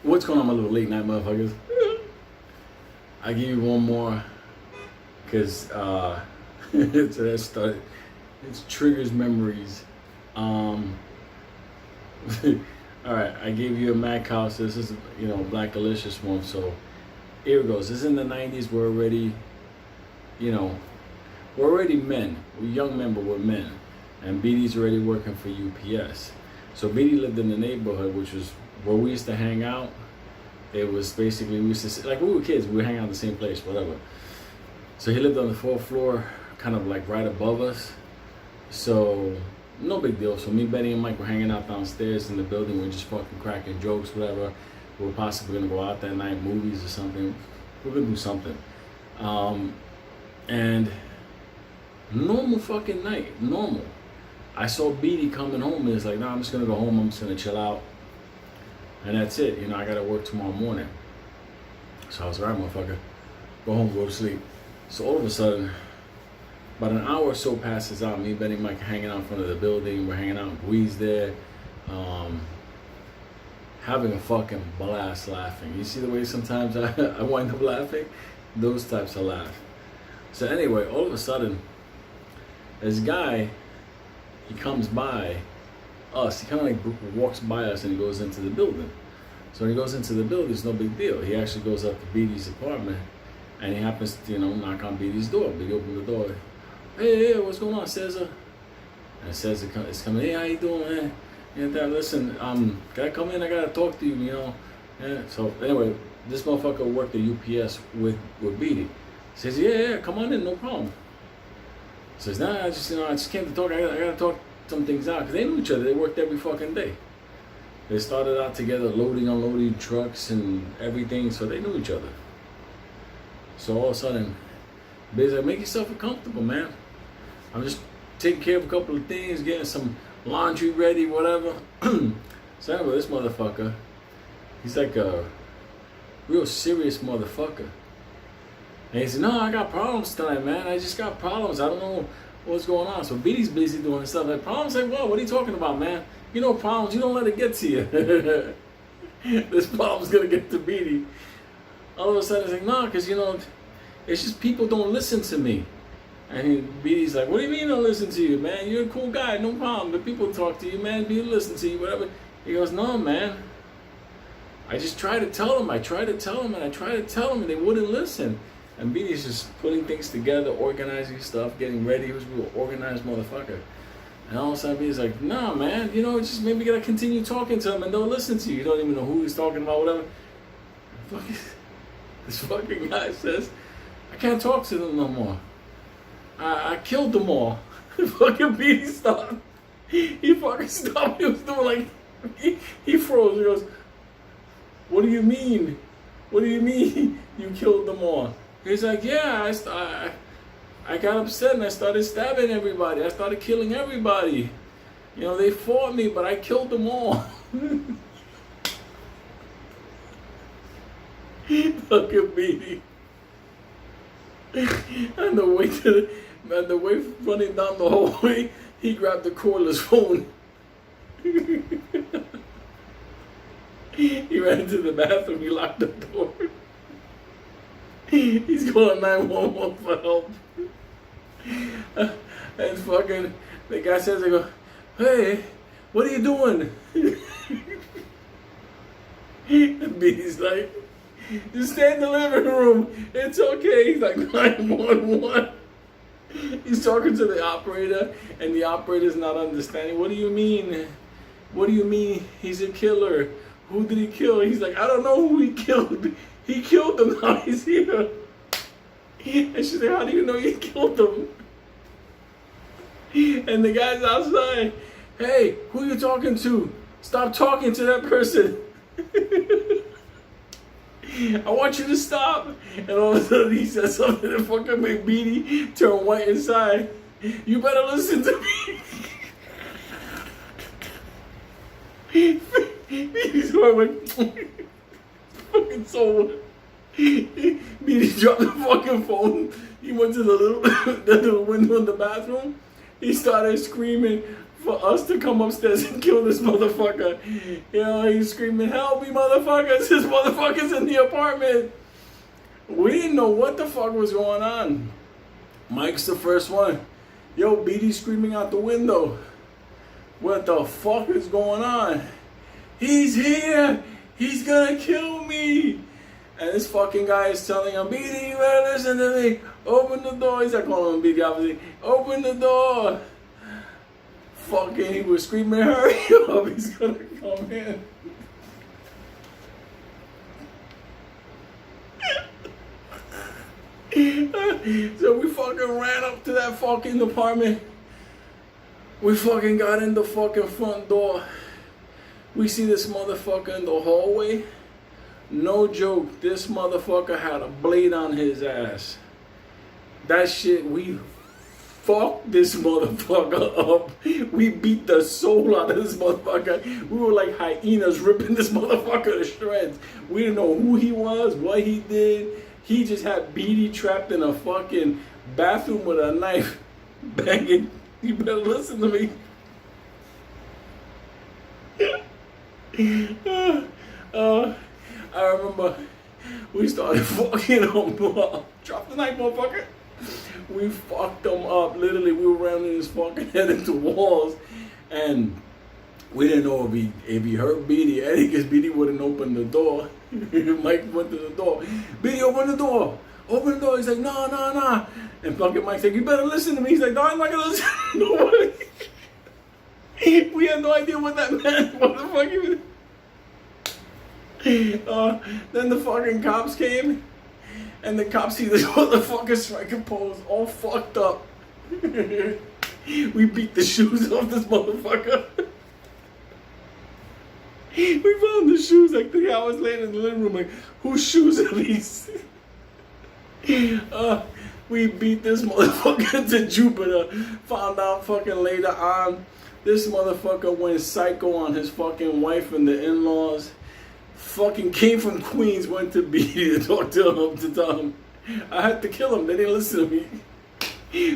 What's going on, my little late night motherfuckers? I give you one more because it triggers memories. All right, I gave you a Mac house. This is Blackalicious one. So here it goes. This is in the 90s. We're already men. We're young men, but we're men. And BD's already working for UPS. So BD lived in the neighborhood, which was where we used to hang out. It was basically, we used to, like we were kids, we would hang out in the same place, whatever. So he lived on the 4th floor, kind of like right above us. So no big deal. So me, Betty, and Mike were hanging out downstairs in the building. We're just fucking cracking jokes, whatever. We were possibly gonna go out that night, movies or something. We're gonna do something. And normal fucking night, normal. I saw BD coming home and it's like, nah, I'm just gonna go home, I'm just gonna chill out. And that's it, I gotta work tomorrow morning. So I was like, all right, motherfucker, go home, go to sleep. So all of a sudden, about an hour or so passes out, me, Benny, Mike hanging out in front of the building, we're hanging out, Breeze there, having a fucking blast laughing. You see the way sometimes I wind up laughing? Those types of laugh. So anyway, all of a sudden, this guy, he comes by us, he kind of like walks by us and he goes into the building. So when he goes into the building, it's no big deal. He actually goes up to BD's apartment and he happens to, knock on BD's door. BD opened the door. Hey, what's going on, Cesar? And Cesar is coming, hey, how you doing, man? And listen, can I come in? I gotta talk to you, Yeah. So anyway, this motherfucker worked at UPS with BD. He says, yeah, come on in, no problem. Says, nah, I just came to talk. I gotta talk some things out, because they knew each other. They worked every fucking day. They started out together, loading, unloading trucks and everything, so they knew each other. So all of a sudden, Biz like, make yourself comfortable, man. I'm just taking care of a couple of things, getting some laundry ready, whatever. So anyway, this motherfucker, he's like a real serious motherfucker. And he said, no, I got problems tonight, man. I just got problems. I don't know what's going on. So BD's busy doing his stuff. Like, problems? Like, what are you talking about, man? Problems, you don't let it get to you. This problem's going to get to BD. All of a sudden, it's like, nah, because, it's just people don't listen to me. And BD's like, what do you mean don't listen to you, man? You're a cool guy, no problem. But people talk to you, man. People listen to you, whatever. He goes, no, man. I just try to tell them. I try to tell them, and I try to tell them, and they wouldn't listen. And BD's just putting things together, organizing stuff, getting ready. He was a real organized motherfucker. And all of a sudden, BD's like, nah, man, just maybe gotta continue talking to him and they'll listen to you. You don't even know who he's talking about, whatever. This fucking guy says, I can't talk to them no more. I killed them all. Fucking BD stopped. He fucking stopped. He was doing like, he froze. He goes, what do you mean? What do you mean you killed them all? He's like, yeah, I got upset and I started stabbing everybody. I started killing everybody. They fought me, but I killed them all. Fucking BD. And the way running down the hallway, he grabbed the cordless phone. He ran into the bathroom, he locked the door. He's calling 911 for help. And fucking, the guy says, I go, hey, what are you doing? And BD's like, just stay in the living room. It's okay. He's like, 911. He's talking to the operator, and the operator's not understanding. What do you mean? What do you mean he's a killer? Who did he kill? He's like, I don't know who he killed. He killed them, now he's here. And she's like, how do you know you killed them? And the guy's outside. Hey, who are you talking to? Stop talking to that person. I want you to stop. And all of a sudden he says something that fucking made BD turn white inside. You better listen to me. BD's like, fucking soul. BD dropped the fucking phone. He went to the little window in the bathroom. He started screaming, for us to come upstairs and kill this motherfucker. You know, he's screaming, "Help me, motherfuckers! This motherfucker's in the apartment." We didn't know what the fuck was going on. Mike's the first one. Yo, BD's screaming out the window. What the fuck is going on? He's here! He's gonna kill me! And this fucking guy is telling him, BD, you better listen to me. Open the door. He's like calling him BD, obviously. Open the door. Fucking, he was screaming, hurry up. He's gonna come in. So we fucking ran up to that fucking apartment. We fucking got in the fucking front door. We see this motherfucker in the hallway. No joke, this motherfucker had a blade on his ass. That shit, we fucked this motherfucker up. We beat the soul out of this motherfucker. We were like hyenas ripping this motherfucker to shreds. We didn't know who he was, what he did. He just had BD trapped in a fucking bathroom with a knife, banging. You better listen to me. I remember we started fucking him up. Drop the knife, motherfucker. We fucked him up. Literally, we were ramming his fucking head into walls, and we didn't know if he hurt BD Eddie, because BD wouldn't open the door. Mike went to the door. BD, open the door. Open the door. He's like, nah. And fucking Mike's like, you better listen to me. He's like, no, I'm not gonna listen to nobody. We had no idea what that meant. What the fuck you? Then the fucking cops came, and the cops see this motherfucker striking pose all fucked up. We beat the shoes off this motherfucker. We found the shoes like 3 hours later in the living room, like, whose shoes are these? We beat this motherfucker to Jupiter. Found out fucking later on, this motherfucker went psycho on his fucking wife and the in-laws. Fucking came from Queens, went to BD to talk to him, to tell him I had to kill him. They didn't listen to me.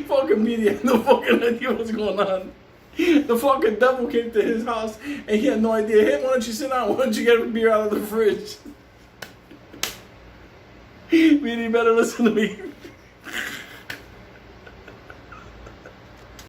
Fucking BD had no fucking idea what's going on. The fucking devil came to his house and he had no idea. Hey, why don't you sit down? Why don't you get a beer out of the fridge? BD better listen to me.